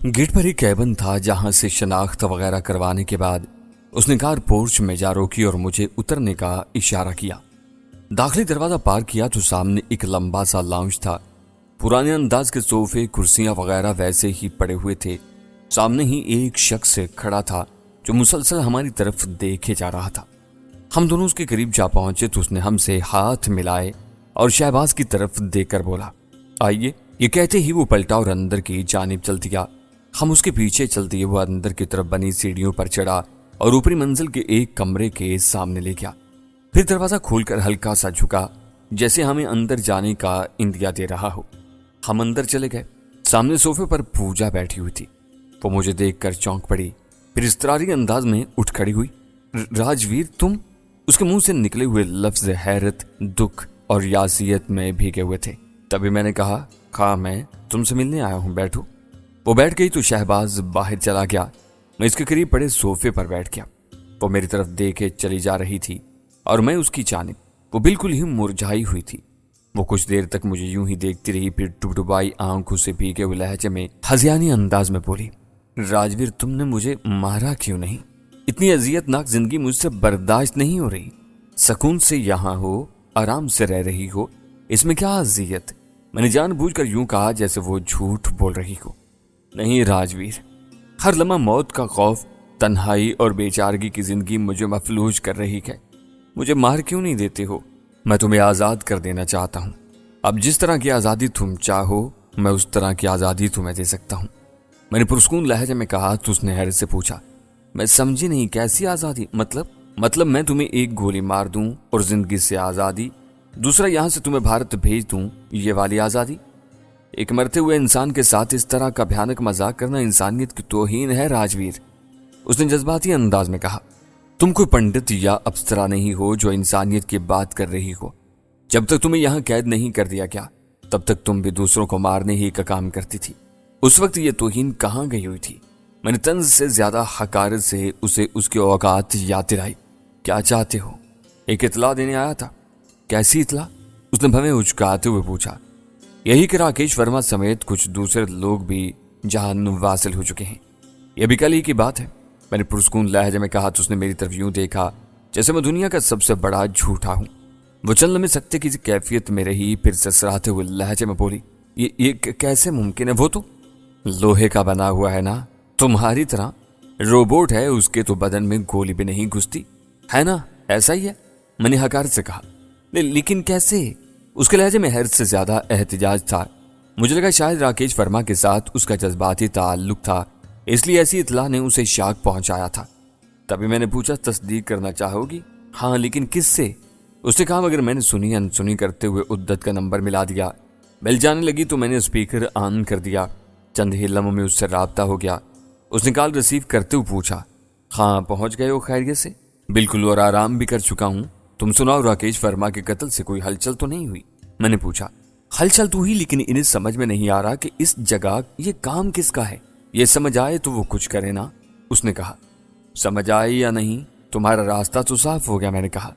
Gate पर एक cabin था जहां से शनाख्त वगैरह करवाने के बाद उसने कार पोर्च में जा रोकी और मुझे उतरने का इशारा किया। दाखिली दरवाजा पार किया तो सामने एक लंबा सा लाउंज था। पुराने अंदाज के सोफे कुर्सियां वगैरह वैसे ही पड़े हुए थे। सामने ही एक शख्स खड़ा था जो मुसलसल हमारी तरफ देखे जा रहा था। हम दोनों उसके करीब जा पहुंचे तो उसने हमसे हाथ मिलाए और शहबाज की तरफ देखकर बोला, आइए। ये कहते ही वो पलटा और अंदर की जानिब चल दिया। हम उसके पीछे चल दिए। वो अंदर की तरफ बनी सीढ़ियों पर चढ़ा और ऊपरी मंजिल के एक कमरे के सामने ले गया। फिर दरवाजा खोलकर हल्का सा झुका जैसे हमें अंदर जाने का इंदिया दे रहा हो। हम अंदर चले गए। सामने सोफे पर पूजा बैठी हुई थी। वो मुझे देखकर चौंक पड़ी, फिर इस्तरारी अंदाज में उठ खड़ी हुई। राजवीर तुम? उसके मुंह से निकले हुए लफ्ज हैरत, दुख और यासियत में भीगे हुए थे। तभी मैंने कहा, हाँ मैं तुमसे मिलने आया हूं, बैठो। वो बैठ गई तो शहबाज बाहर चला गया। मैं इसके करीब पड़े सोफे पर बैठ गया। वो मेरी तरफ देखे चली जा रही थी और मैं उसकी जानिब। वो बिल्कुल ही मुरझाई हुई थी। वो कुछ देर तक मुझे यूं ही देखती रही, फिर डुबडुबाई आंखों से भीगे हुए लहजे में हज़ियानी अंदाज में बोली, राजवीर तुमने मुझे मारा क्यों नहीं? इतनी अजियतनाक जिंदगी मुझसे बर्दाश्त नहीं हो रही। सुकून से यहाँ हो, आराम से रह रही हो, इसमें क्या अजियत? मैंने जानबूझकर यूं कहा जैसे वो झूठ बोल रही हो। नहीं राजवीर, हर लम्हा मौत का खौफ, तन्हाई और बेचारगी की जिंदगी मुझे मफलूज कर रही है। मुझे मार क्यों नहीं देते हो? मैं तुम्हें आजाद कर देना चाहता हूँ। अब जिस तरह की आजादी तुम चाहो मैं उस तरह की आजादी तुम्हें दे सकता हूँ। मैंने पुरस्कून लहजे में कहा तो उसने हैरत से पूछा, मैं समझी नहीं, कैसी आजादी? मतलब मैं तुम्हें एक गोली मार दूं और जिंदगी से आजादी, दूसरा यहां से तुम्हें भारत भेज दूं, ये वाली आजादी? एक मरते हुए इंसान के साथ इस तरह का भयानक मजाक करना इंसानियत की तौहीन है राजवीर। उसने जज्बाती अंदाज में कहा, तुम कोई पंडित या अप्सरा नहीं हो जो इंसानियत की बात कर रही हो। जब तक तुम्हें यहां कैद नहीं कर दिया गया तब तक तुम भी दूसरों को मारने ही का काम करती थी। उस वक्त ये तौहीन कहां गई हुई थी? मैंने तंज से ज्यादा हकारत से उसे उसके औकात याद दिलाई। क्या चाहते हो? एक इतला देने आया था। कैसी इतला? उसने भवें उचकाते हुए पूछा। यही कि राकेश वर्मा समेत कुछ दूसरे लोग भी जहां वासिल हो चुके हैं। यह भी कल ही की बात है। मैंने पुरस्कून लहजे में कहा तो उसने मेरी तरफ यूं देखा जैसे मैं दुनिया का सबसे बड़ा झूठा हूं। वो चल में सकते की कैफियत में रही, फिर ससराते हुए लहजे में बोली, ये कैसे मुमकिन है? वो तो लोहे का बना हुआ है ना, तुम्हारी तरह रोबोट है, उसके तो बदन में गोली भी नहीं घुसती है ना? ऐसा ही है, मैंने हकारत से कहा। लेकिन कैसे? उसके लहजे में हैरत से ज्यादा एहतिजाज था। मुझे लगा शायद राकेश वर्मा के साथ उसका जज्बाती ताल्लुक था, इसलिए ऐसी इतला ने उसे शाक पहुंचाया था। तभी मैंने पूछा, तस्दीक करना चाहोगी? हाँ, लेकिन किससे? उसने कहा, मगर मैंने सुनी अनसुनी करते हुए उद्दत का नंबर मिला दिया। बेल जाने लगी तो मैंने स्पीकर ऑन कर दिया। चंद ही लम्हों में उससे राब्ता हो गया। उसने कॉल रिसीव करते हुए पूछा, हाँ पहुंच गए हो खैरियत से? बिल्कुल, और आराम भी कर चुका हूं। तुम सुनाओ, राकेश वर्मा के कत्ल से कोई हलचल तो नहीं हुई? मैंने पूछा। हलचल तो हुई, लेकिन इन्हें समझ में नहीं आ रहा कि इस जगह ये काम किसका है। ये समझ आए तो वो कुछ करे ना, उसने कहा। समझ आए या नहीं, तुम्हारा रास्ता तो साफ हो गया, मैंने कहा।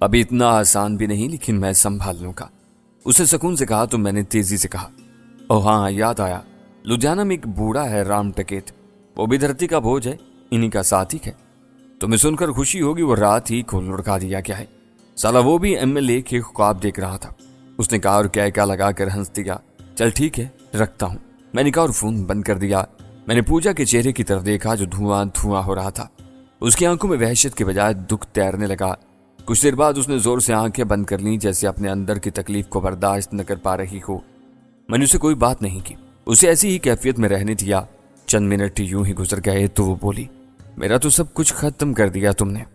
अभी इतना आसान भी नहीं, लेकिन मैं संभाल लूंगा, उसने सुकून से कहा। तो मैंने तेजी से कहा, ओह हाँ याद आया, लुधियाना में एक बूढ़ा है राम टकेत, वो भी धरती का बोझ है, इन्हीं का साथी है। तुम्हें सुनकर खुशी होगी, वो रात ही खोल लुढ़का दिया क्या है साला, वो भी एमएलए के ख्वाब देख रहा था, उसने कहा और क्या लगाकर हंस दिया। चल ठीक है, रखता हूं, मैंने कहा और फोन बंद कर दिया। मैंने पूजा के चेहरे की तरफ देखा जो धुआं धुआं हो रहा था। उसकी आंखों में वहशत के बजाय दुख तैरने लगा। कुछ देर बाद उसने जोर से आंखें बंद कर ली जैसे अपने अंदर की तकलीफ को बर्दाश्त न कर पा रही हो। मैंने उसे कोई बात नहीं की, उसे ऐसी ही कैफियत में रहने दिया। चंद मिनट यूं ही गुजर गए तो वो बोली, मेरा तो सब कुछ खत्म कर दिया तुमने,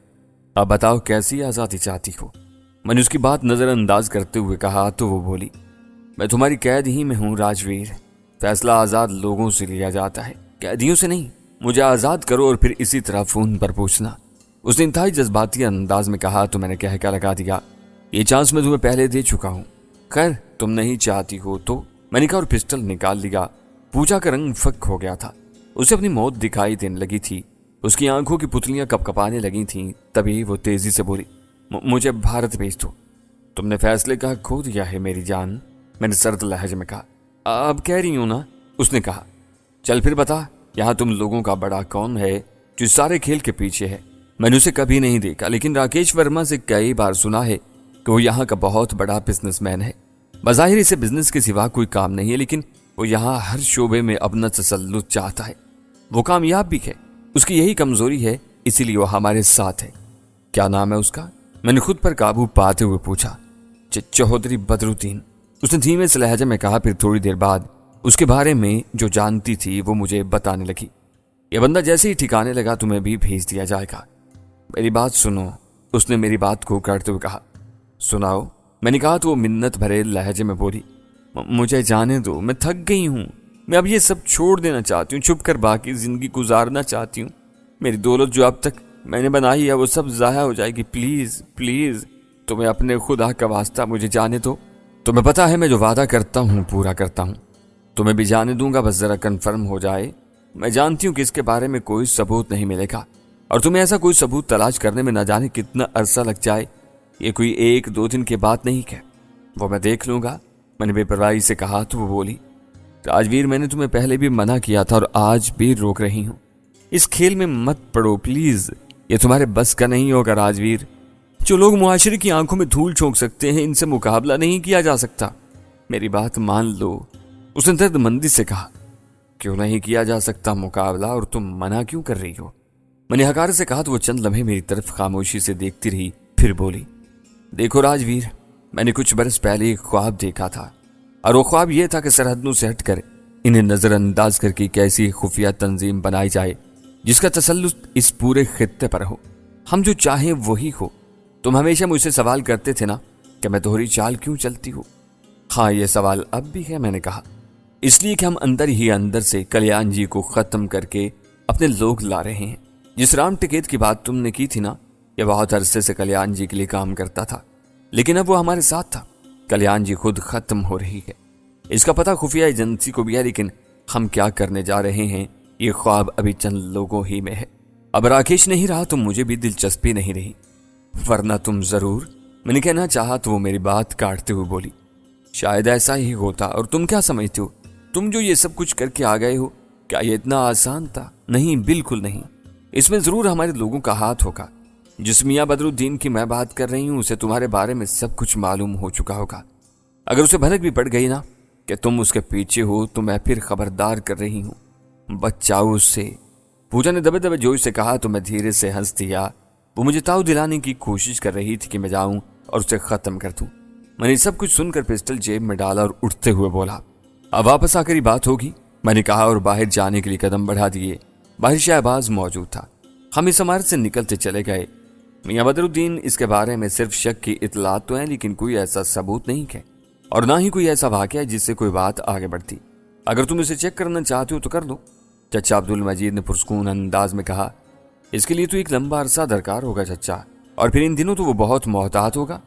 अब बताओ कैसी आजादी चाहती हो? मैंने उसकी बात नजरअंदाज करते हुए कहा तो वो बोली, मैं तुम्हारी कैद ही में हूं राजवीर, फैसला आजाद लोगों से लिया जाता है, कैदियों से नहीं। मुझे आजाद करो और फिर इसी तरह फोन पर पूछना, उसने इंतहाई जज्बाती अंदाज में कहा। तो मैंने क्या लगा दिया, ये चांस मैं तुम्हें पहले दे चुका हूं, खैर तुम नहीं चाहती हो तो। मैंने कहा और पिस्टल निकाल लिया। पूजा का रंग फक हो गया था, उसे अपनी मौत दिखाई देने लगी थी, उसकी आंखों की पुतलियां कपकपाने लगी थीं। तभी वो तेजी से बोली, मुझे भारत भेज दो। तुमने फैसले का खो दिया है मेरी जान, मैंने सर्द लहजे में कहा। अब कह रही हूं ना, उसने कहा। चल फिर बता, यहाँ तुम लोगों का बड़ा कौन है जो सारे खेल के पीछे है? मैंने उसे कभी नहीं देखा, लेकिन राकेश वर्मा से कई बार सुना है कि वो यहाँ का बहुत बड़ा बिजनेसमैन है। बज़ाहिर इसे बिजनेस के सिवा कोई काम नहीं है, लेकिन वो यहाँ हर शोबे में अपना तसल्लुत चाहता है। वो कामयाब भी है, उसकी यही कमजोरी है, इसीलिए वो हमारे साथ है। क्या नाम है उसका? मैंने खुद पर काबू पाते हुए पूछा। चौधरी बदरुद्दीन, उसने धीमे से लहजे में कहा। फिर थोड़ी देर बाद उसके बारे में जो जानती थी वो मुझे बताने लगी। ये बंदा जैसे ही ठिकाने लगा तुम्हें भी भेज दिया जाएगा। मेरी बात सुनो, उसने मेरी बात को काटते हुए कहा। सुनाओ, मैंने कहा तो वो मिन्नत भरे लहजे में बोली। मुझे जाने दो, मैं थक गई हूँ। मैं अब ये सब छोड़ देना चाहती हूँ, छुप कर बाकी जिंदगी गुजारना चाहती हूँ। मेरी दौलत जो अब तक मैंने बनाई है वो सब ज़ाया हो जाएगी। प्लीज प्लीज तुम्हें अपने खुदा का वास्ता मुझे जाने दो। तुम्हें पता है मैं जो वादा करता हूँ पूरा करता हूँ। तुम्हें भी जाने दूंगा, बस जरा कन्फर्म हो जाए। मैं जानती हूँ कि इसके बारे में कोई सबूत नहीं मिलेगा, और तुम्हें ऐसा कोई सबूत तलाश करने में न जाने कितना अरसा लग जाए। ये कोई 1-2 दिन की बात नहीं है, वो मैं देख लूंगा। मैंने बेपरवाही से कहा तो वो बोली, राजवीर मैंने तुम्हें पहले भी मना किया था और आज भी रोक रही हूँ। इस खेल में मत पड़ो प्लीज, ये तुम्हारे बस का नहीं होगा राजवीर। जो लोग मुआशरे की आंखों में धूल झोंक सकते हैं, इनसे मुकाबला नहीं किया जा सकता। मेरी बात मान लो, उसने दर्दमंदी से कहा। क्यों नहीं किया जा सकता मुकाबला, और तुम मना क्यों कर रही हो? मैंने हकार से कहा तो वो चंद लम्हे मेरी तरफ खामोशी से देखती रही, फिर बोली, देखो राजवीर, मैंने कुछ बरस पहले एक ख्वाब देखा था, और वो ख्वाब ये था कि सरहदों से हटकर इन्हें नजरअंदाज करके कैसी खुफिया तंजीम बनाई जाए जिसका तसल्लुत इस पूरे खित्ते पर हो। हम जो चाहें वही हो। तुम हमेशा मुझसे सवाल करते थे ना कि मैं दोहरी चाल क्यों चलती हूँ। हाँ, ये सवाल अब भी है। मैंने कहा, इसलिए कि हम अंदर ही अंदर से कल्याण जी को खत्म करके अपने लोग ला रहे हैं। जिस राम टिकैत की बात तुमने की थी ना, ये बहुत अरसे से कल्याण जी के लिए काम करता था, लेकिन अब वो हमारे साथ था। कल्याण जी खुद खत्म हो रही है, इसका पता खुफिया एजेंसी को भी है, लेकिन हम क्या करने जा रहे हैं ये ख्वाब अभी चंद लोगों ही में है। अब राकेश नहीं रहा तो मुझे भी दिलचस्पी नहीं रही, वरना तुम जरूर। मैंने कहना चाहा तो वो मेरी बात काटते हुए बोली, शायद ऐसा ही होता। और तुम क्या समझते हो, तुम जो ये सब कुछ करके आ गए हो, क्या ये इतना आसान था? नहीं, बिल्कुल नहीं। इसमें जरूर हमारे लोगों का हाथ होगा। जिस मियाँ बदरुद्दीन की मैं बात कर रही हूँ, उसे तुम्हारे बारे में सब कुछ मालूम हो चुका होगा। अगर उसे भनक भी पड़ गई ना कि तुम उसके पीछे हो, तो मैं फिर खबरदार कर रही हूँ, बचाओ उससे। पूजा ने दबे दबे जोश से कहा तो मैं धीरे से हंस दिया। वो मुझे ताव दिलाने की कोशिश कर रही थी कि मैं जाऊं और उसे खत्म कर दूं। मैंने सब कुछ सुनकर पिस्टल जेब में डाला और उठते हुए बोला, अब वापस आकर ही बात होगी। मैंने कहा और बाहर जाने के लिए कदम बढ़ा दिए। बाहर शहबाज मौजूद था। हम इस इमारत से निकलते चले गए। मियाँ बदरुद्दीन इसके बारे में सिर्फ शक की इतलात तो है, लेकिन कोई ऐसा सबूत नहीं है, और ना ही कोई ऐसा वाकया जिससे कोई बात आगे बढ़ती। अगर तुम इसे चेक करना चाहते हो तो कर लो, चचा अब्दुल मजीद ने पुरस्कून अंदाज में कहा। इसके लिए तो एक लंबा अरसा दरकार होगा चचा, और फिर इन दिनों तो वो बहुत मोहतात होगा।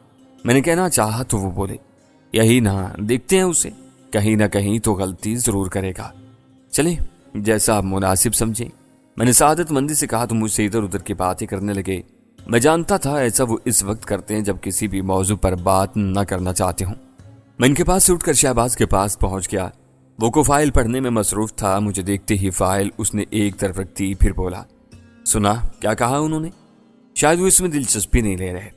मैंने कहना चाहा तो वो बोले, यही ना, देखते हैं उसे, कहीं ना कहीं तो गलती जरूर करेगा। चले, जैसा आप मुनासिब समझे। मैंने सादतमंदी से कहा तो मुझसे इधर उधर की बातें करने लगे। मैं जानता था ऐसा वो इस वक्त करते हैं जब किसी भी मौजू पर बात न करना चाहते हूँ। मैं इनके पास से उठकर शहबाज के पास पहुंच गया। वो को फाइल पढ़ने में मसरूफ था। मुझे देखते ही फाइल उसने एक तरफ रख दी, फिर बोला, सुना क्या कहा उन्होंने? शायद वो इसमें दिलचस्पी नहीं ले रहे।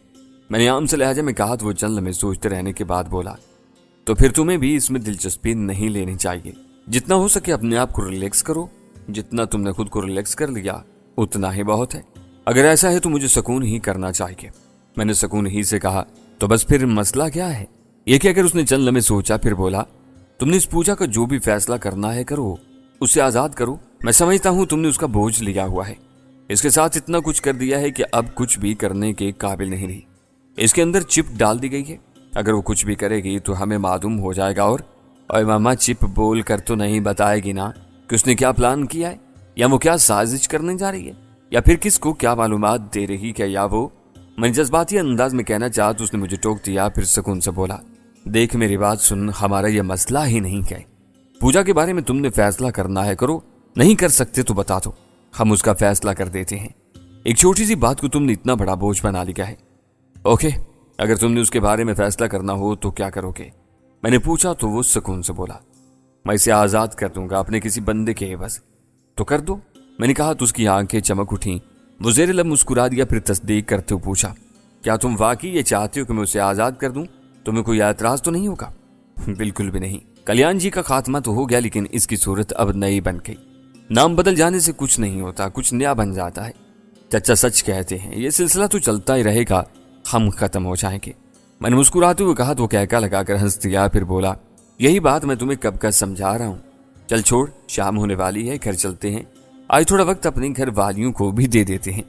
मैंने आम से लहजे में कहा तो वो चंद लम्हे सोचते रहने के बाद बोला, तो फिर तुम्हें भी इसमें दिलचस्पी नहीं लेनी चाहिए। जितना हो सके अपने आप को रिलैक्स करो। जितना तुमने खुद को रिलैक्स कर लिया उतना ही बहुत है। अगर ऐसा है तो मुझे सुकून ही करना चाहिए। मैंने सुकून ही से कहा, तो बस फिर मसला क्या है? ये कहकर उसने चंद लम्हे सोचा, फिर बोला, तुमने इस पूजा का जो भी फैसला करना है करो, उसे आजाद करो। मैं समझता हूं तुमने उसका बोझ लिया हुआ है। इसके साथ इतना कुछ कर दिया है कि अब कुछ भी करने के काबिल नहीं रही। इसके अंदर चिप डाल दी गई है। अगर वो कुछ भी करेगी तो हमें मालूम हो जाएगा। और मामा चिप बोल कर तो नहीं बताएगी ना कि उसने क्या प्लान किया है, या वो क्या साजिश करने जा रही है, या फिर किसको क्या मालूमात दे रही है, या वो। मैंने जज्बाती अंदाज में कहना चाहा तो उसने मुझे टोक दिया। फिर सुकून से बोला, देख मेरी बात सुन, हमारा यह मसला ही नहीं है। पूजा के बारे में तुमने फैसला करना है करो, नहीं कर सकते तो बता दो, हम उसका फैसला कर देते हैं। एक छोटी सी बात को तुमने इतना बड़ा बोझ बना लिया है। ओके, अगर तुमने उसके बारे में फैसला करना हो तो क्या करोगे? मैंने पूछा तो वो सुकून से बोला, मैं इसे आजाद कर दूंगा अपने किसी बंदे के एवज। तो कर दो, मैंने कहा तो उसकी आंखें चमक उठी। वो ज़ेरे लब मुस्कुरा दिया, फिर तस्दीक करते हुए पूछा, क्या तुम वाकई ये चाहते हो कि मैं उसे आज़ाद कर दूं? तुम्हें कोई एतराज़ तो नहीं होगा? बिल्कुल भी नहीं। कल्याण जी का खात्मा तो हो गया, लेकिन इसकी सूरत अब नई बन गई। नाम बदल जाने से कुछ नहीं होता, कुछ नया बन जाता है। चाचा सच कहते हैं, ये सिलसिला तो चलता ही रहेगा, हम खत्म हो जाएंगे। मैंने मुस्कुराते हुए कहा तो कहका लगाकर हंस दिया, फिर बोला, यही बात मैं तुम्हें कब का समझा रहा हूँ। चल छोड़, शाम होने वाली है, घर चलते हैं। आज थोड़ा वक्त अपने घर वालियों को भी दे देते हैं।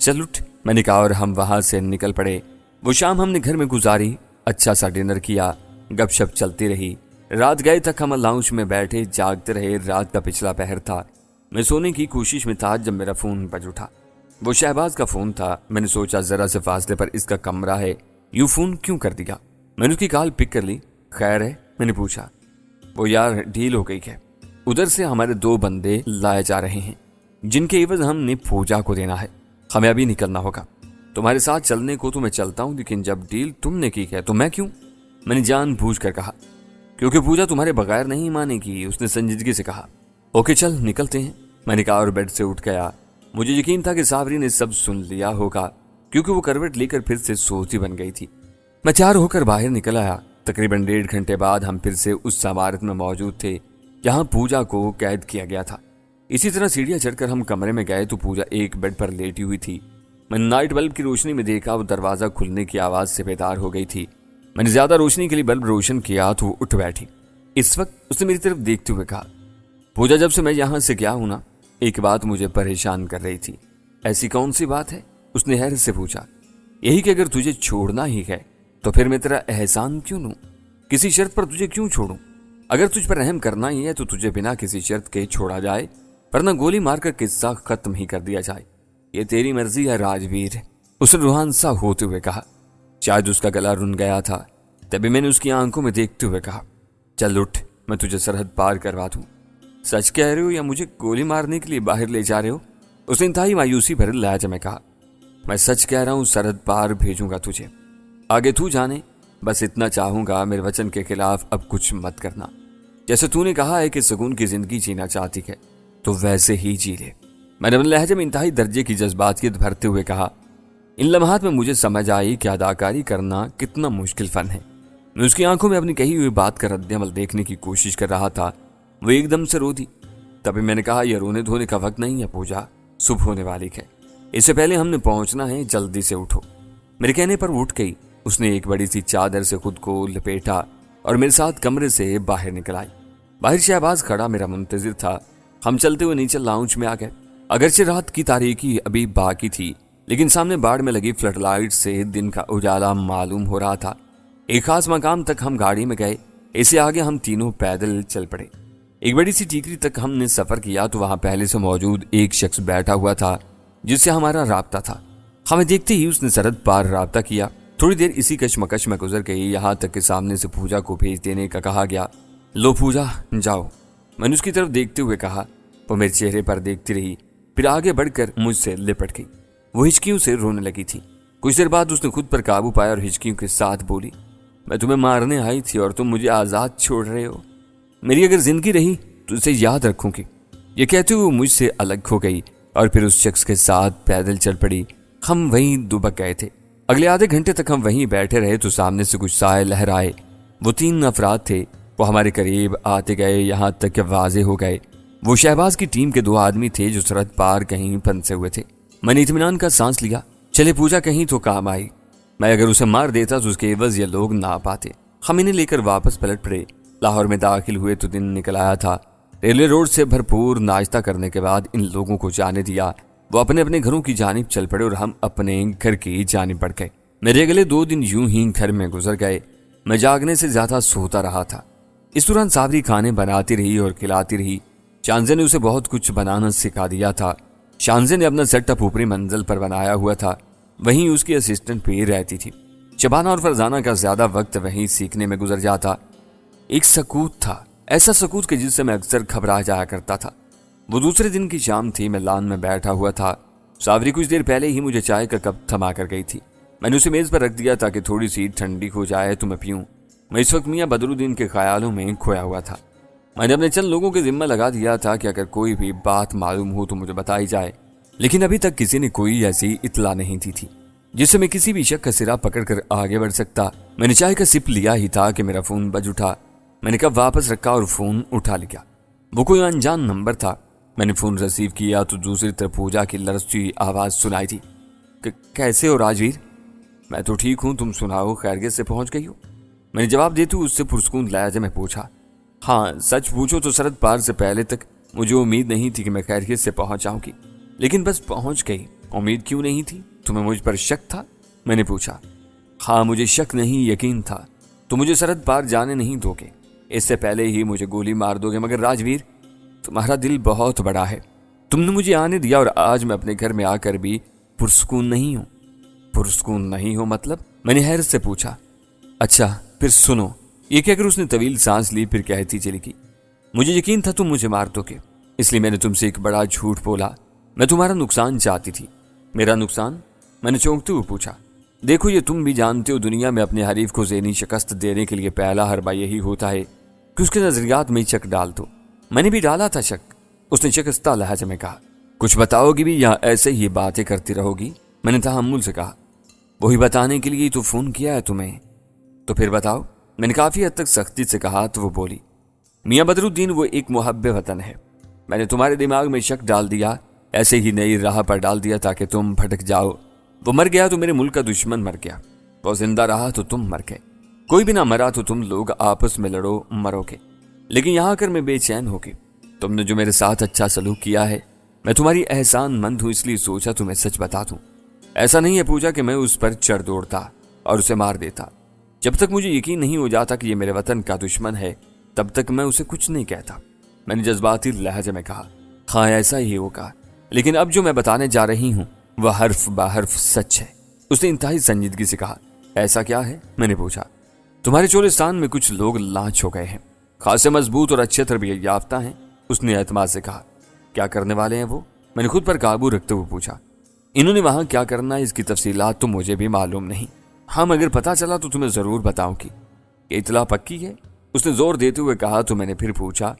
चल उठ, मैंने कहा और हम वहां से निकल पड़े। वो शाम हमने घर में गुजारी, अच्छा सा डिनर किया, गपशप चलती रही। रात गए तक हम लाउंज में बैठे जागते रहे। रात का पिछला पहर था, मैं सोने की कोशिश में था जब मेरा फोन बज उठा। वो शहबाज का फोन था। मैंने सोचा जरा से फासले पर इसका कमरा है, यूं फोन क्यों कर दिया। मैंने उसकी कॉल पिक कर ली। खैर है, मैंने पूछा। वो यार डील हो गई है, उधर से हमारे 2 बंदे लाए जा रहे हैं जिनके एवज हमने पूजा को देना है। हमें अभी निकलना होगा। तुम्हारे साथ चलने को तो मैं चलता हूँ, लेकिन जब डील तुमने की है तो मैं क्यों? मैंने जानबूझ कर कहा, क्योंकि पूजा तुम्हारे बगैर नहीं मानेगी, उसने संजीदगी से कहा। ओके चल निकलते हैं, मैंने कहा और बेड से उठ गया। मुझे यकीन था कि सावरी ने सब सुन लिया होगा, क्योंकि वो करवट लेकर फिर से सोती बन गई थी। मैं तैयार होकर बाहर निकल आया। तकरीबन 1.5 घंटे बाद हम फिर से उस इमारत में मौजूद थे जहां पूजा को कैद किया गया था। इसी तरह सीढ़ियां चढ़कर हम कमरे में गए तो पूजा एक बेड पर लेटी हुई थी। मैंने नाइट बल्ब की रोशनी में देखा, वो दरवाजा खुलने की आवाज से बेदार हो गई थी। मैंने ज्यादा रोशनी के लिए बल्ब रोशन किया तो वो उठ बैठी। इस वक्त उसने मेरी तरफ देखते हुए कहा, पूजा जब से मैं यहां से गया हूं ना, एक बात मुझे परेशान कर रही थी। ऐसी कौन सी बात है? उसने हैरत से पूछा। यही कि अगर तुझे छोड़ना ही है तो फिर मैं तेरा एहसान क्यों लूं? किसी शर्त पर तुझे क्यों छोड़ूं? अगर तुझ पर रहम करना ही है तो तुझे बिना किसी शर्त के छोड़ा जाए, वरना गोली मारकर किस्सा खत्म ही कर दिया जाए। ये तेरी मर्जी है राजवीर, उसने रूहान सा होते हुए कहा। शायद उसका गला रुन गया था, तभी मैंने उसकी आंखों में देखते हुए कहा, चल उठ, मैं तुझे सरहद पार करवा दूं। सच कह रहे हो या मुझे गोली मारने के लिए बाहर ले जा रहे हो? उसने इंतहाई मायूसी भरे लहजे में कहा। मैं सच कह रहा हूं, सरहद पार भेजूंगा तुझे, आगे तू जाने। बस इतना चाहूंगा, मेरे वचन के खिलाफ अब कुछ मत करना। जैसे तूने कहा है कि सुकून की जिंदगी जीना चाहती है तो वैसे ही जी ले। मैंने अपने लहजे में इंतहाई दर्जे की जज्बातियत भरते हुए कहा। इन लम्हात में मुझे समझ आई कि अदाकारी करना कितना मुश्किल फन है। मैं उसकी आंखों में अपनी कही हुई बात का रद्दअमल देखने की कोशिश कर रहा था। वो एकदम से रो दी। तभी मैंने कहा, यह रोने धोने का वक्त नहीं है पूजा, सुबह होने वाली है, इससे पहले हमने पहुंचना है, जल्दी से उठो। मेरे कहने पर वो उठ गई। उसने एक बड़ी सी चादर से खुद को लपेटा और मेरे साथ कमरे से बाहर निकल आई। बाहर शहबाज खड़ा मेरा मुंतजिर था। हम चलते हुए नीचे लाउंज में आ गए। अगरचे रात की तारीकी अभी बाकी थी, लेकिन सामने बाड़ में लगी फ्लडलाइट से दिन का उजाला मालूम हो रहा था। एक खास मकाम तक हम गाड़ी में गए। इससे आगे हम तीनों पैदल चल पड़े। एक बड़ी सी टीकरी तक हमने सफर किया तो वहां पहले से मौजूद एक शख्स बैठा हुआ था जिससे हमारा राब्ता था। हमें देखते ही उसने सरहद पार राब्ता किया। थोड़ी देर इसी कशमकश में गुजर गई, यहाँ तक कि सामने से पूजा को भेज देने का कहा गया। लो पूजा जाओ, मैंने उसकी तरफ देखते हुए कहा। वो मेरे चेहरे पर देखती रही, फिर आगे बढ़कर मुझसे लिपट गई। वो हिचकियों से रोने लगी थी। कुछ देर बाद उसने खुद पर काबू पाया और हिचकियों के साथ बोली, मैं तुम्हें मारने आई थी और तुम मुझे आजाद छोड़ रहे हो। मेरी अगर जिंदगी रही तो इसे याद रखूंगी। ये कहते हुए मुझसे अलग हो गई और फिर उस शख्स के साथ पैदल चल पड़ी। हम वहीं दुबक गए थे। अगले आधे घंटे तक हम वहीं बैठे रहे तो सामने से कुछ साए लहराए। वो 3 अफराद थे। वो हमारे करीब आते गए, यहाँ तक कि वाजे हो गए वो शहबाज की टीम के 2 आदमी थे जो सरहद पार कहीं फंसे हुए थे। मैंने इत्मीनान का सांस लिया। चले पूजा कहीं तो काम आई। मैं अगर उसे मार देता तो उसके एवज ये लोग ना पाते। हम इन्हें लेकर वापस पलट पड़े। लाहौर में दाखिल हुए तो दिन निकल आया था। रेलवे रोड से भरपूर नाश्ता करने के बाद इन लोगों को जाने दिया। वो अपने अपने घरों की जानिब चल पड़े और हम अपने घर की जानिब बढ़ गए। मेरे अगले 2 दिन यूं ही घर में गुजर गए। मैं जागने से ज्यादा सोता रहा था। इस दौरान सावरी खाने बनाती रही और खिलाती रही। शानजे ने उसे बहुत कुछ बनाना सिखा दिया था। शानजे ने अपना सेटअप ऊपरी मंजिल पर बनाया हुआ था, वहीं उसकी असिस्टेंट भी रहती थी। शबाना और फरजाना का ज्यादा वक्त वहीं सीखने में गुजर जाता। एक सकूत था, ऐसा सकूत कि जिससे मैं अक्सर घबरा जाया करता था। वो दूसरे दिन की शाम थी। मैं लान में बैठा हुआ था। सावरी कुछ देर पहले ही मुझे चाय का कप थमा कर गई थी। मैंने उसे मेज पर रख दिया ताकि थोड़ी सी ठंडी हो जाए तो मैं पीऊं। मैं इस वक्त मियां बदरुद्दीन के ख्यालों में खोया हुआ था। मैंने अपने चंद लोगों के जिम्मा लगा दिया था कि अगर कोई भी बात मालूम हो तो मुझे बताई जाए, लेकिन अभी तक किसी ने कोई ऐसी इत्तला नहीं दी थी जिससे मैं किसी भी शक का सिरा पकड़कर आगे बढ़ सकता। मैंने चाय का सिप लिया ही था कि मेरा फोन बज उठा। मैंने कब वापस रखा और फोन उठा लिया। वो कोई अनजान नंबर था। मैंने फोन रिसीव किया तो दूसरी तरफ पूजा की लरजती आवाज सुनाई थी। कैसे हो राजवीर? मैं तो ठीक हूं, तुम सुनाओ, खैरियत से पहुंच गई हो? मैंने जवाब देते हुए उससे पुरस्कून लहजे में पूछा। हाँ, सच पूछो तो सरहद पार से पहले तक मुझे उम्मीद नहीं थी कि मैं खैरियत से पहुंच जाऊंगी, लेकिन बस पहुंच गई। उम्मीद क्यों नहीं थी? तुम्हें मुझ पर शक था? मैंने पूछा। हाँ, मुझे शक नहीं यकीन था। तुम मुझे सरहद पार जाने नहीं दोगे, इससे पहले ही मुझे गोली मार दोगे। मगर राजवीर, तुम्हारा दिल बहुत बड़ा है। तुमने मुझे आने दिया और आज मैं अपने घर में आकर भी पुरस्कून नहीं हूं। पुरस्कून नहीं हो मतलब? मैंने हैरत से पूछा। अच्छा फिर सुनो, ये कहकर उसने तवील सांस ली, फिर कहती चली गई। मुझे यकीन था तुम मुझे मार दोगे, इसलिए मैंने तुमसे एक बड़ा झूठ बोला। मैं तुम्हारा नुकसान चाहती थी। मेरा नुकसान? मैंने चौंकते हुए पूछा। देखो, ये तुम भी जानते हो, दुनिया में अपने हरीफ को ज़हनी शिकस्त देने के लिए पहला हरबा यही होता है कि उसके नजरियात में शक डाल दो। मैंने भी डाला था शक। उसने शिकस्ता लहजे में कहा। कुछ बताओगी भी या ऐसे ही बातें करती रहोगी? मैंने तहम्मुल से कहा। वही बताने के लिए ही तो फोन किया है तुम्हें। तो फिर बताओ, मैंने काफी हद तक सख्ती से कहा। तो वो बोली, मियां बदरुद्दीन, वो एक मुहब्बे वतन है। मैंने तुम्हारे दिमाग में शक डाल दिया, ऐसे ही नई राह पर डाल दिया ताकि तुम भटक जाओ। वो मर गया तो मेरे मुल्क का दुश्मन मर गया, वो जिंदा रहा तो तुम मर गए। कोई भी ना मरा तो तुम लोग आपस में लड़ो मरोगे, लेकिन यहाँ आकर मैं बेचैन होगी। तुमने जो मेरे साथ अच्छा सलूक किया है, मैं तुम्हारी एहसान मंद हूँ, इसलिए सोचा तुम्हें सच बता दूं। ऐसा नहीं है पूजा कि मैं उस पर चढ़ दौड़ता और उसे मार देता। जब तक मुझे यकीन नहीं हो जाता कि ये मेरे वतन का दुश्मन है, तब तक मैं उसे कुछ नहीं कहता। मैंने जज्बाती लहजे में कहा। हाँ, ऐसा ही होगा, लेकिन अब जो मैं बताने जा रही हूँ वह हर्फ ब हर्फ सच है। उसने इंतहाई संजीदगी से कहा। ऐसा क्या है? मैंने पूछा। तुम्हारे चोलिस्तान में कुछ लोग लांच हो गए हैं, खासे मजबूत और अच्छे तरबियत याफ्ता हैं। उसने एतमाद से कहा। क्या करने वाले हैं वो? मैंने खुद पर काबू रखते हुए पूछा। इन्होंने वहां क्या करना है इसकी तफसीलात तो मुझे भी मालूम नहीं। हाँ, मगर पता चला तो तुम्हें जरूर बताऊंगी। ये इतला पक्की है? उसने जोर देते हुए कहा। तो मैंने फिर पूछा।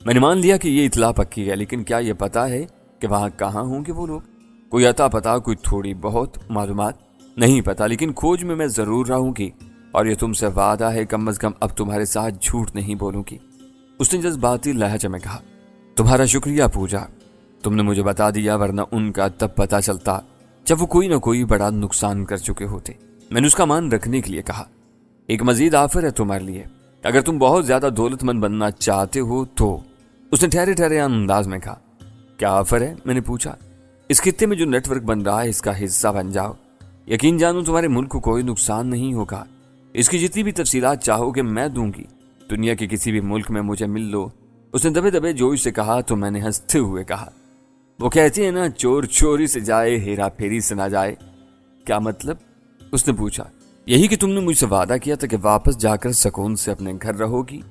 मैंने मान लिया कि ये इतला पक्की है, लेकिन क्या ये पता है कि वहां कहाँ होंगे वो लोग? कोई अता पता, कोई थोड़ी बहुत मालूमात? नहीं पता, लेकिन खोज में मैं जरूर रहूंगी, और ये तुमसे वादा है, कम अज कम अब तुम्हारे साथ झूठ नहीं बोलूंगी। उसने जज्बाती लहजे में कहा। तुम्हारा शुक्रिया पूजा, तुमने मुझे बता दिया, वरना उनका तब पता चलता जब वो कोई ना कोई बड़ा नुकसान कर चुके होते। मैंने उसका मान रखने के लिए कहा। एक मजीद ऑफर है तुम्हारे लिए, अगर तुम बहुत ज्यादा दौलतमंद बनना चाहते हो तो। उसने ठहरे ठहरे अंदाज में कहा। क्या ऑफर है? मैंने पूछा। इस खित्ते में जो नेटवर्क बन रहा है, इसका हिस्सा बन जाओ। यकीन जानो तुम्हारे मुल्क को कोई नुकसान नहीं होगा। इसकी जितनी भी तफसीलात चाहोगे मैं दूंगी। दुनिया के किसी भी मुल्क में मुझे मिल लो। उसने दबे दबे जोश से कहा। तो मैंने हंसते हुए कहा। वो कहती है ना, चोर चोरी से जाए, हेरा फेरी से ना जाए। क्या मतलब? उसने पूछा। यही कि तुमने मुझसे वादा किया था कि वापस जाकर सुकून से अपने घर रहोगी।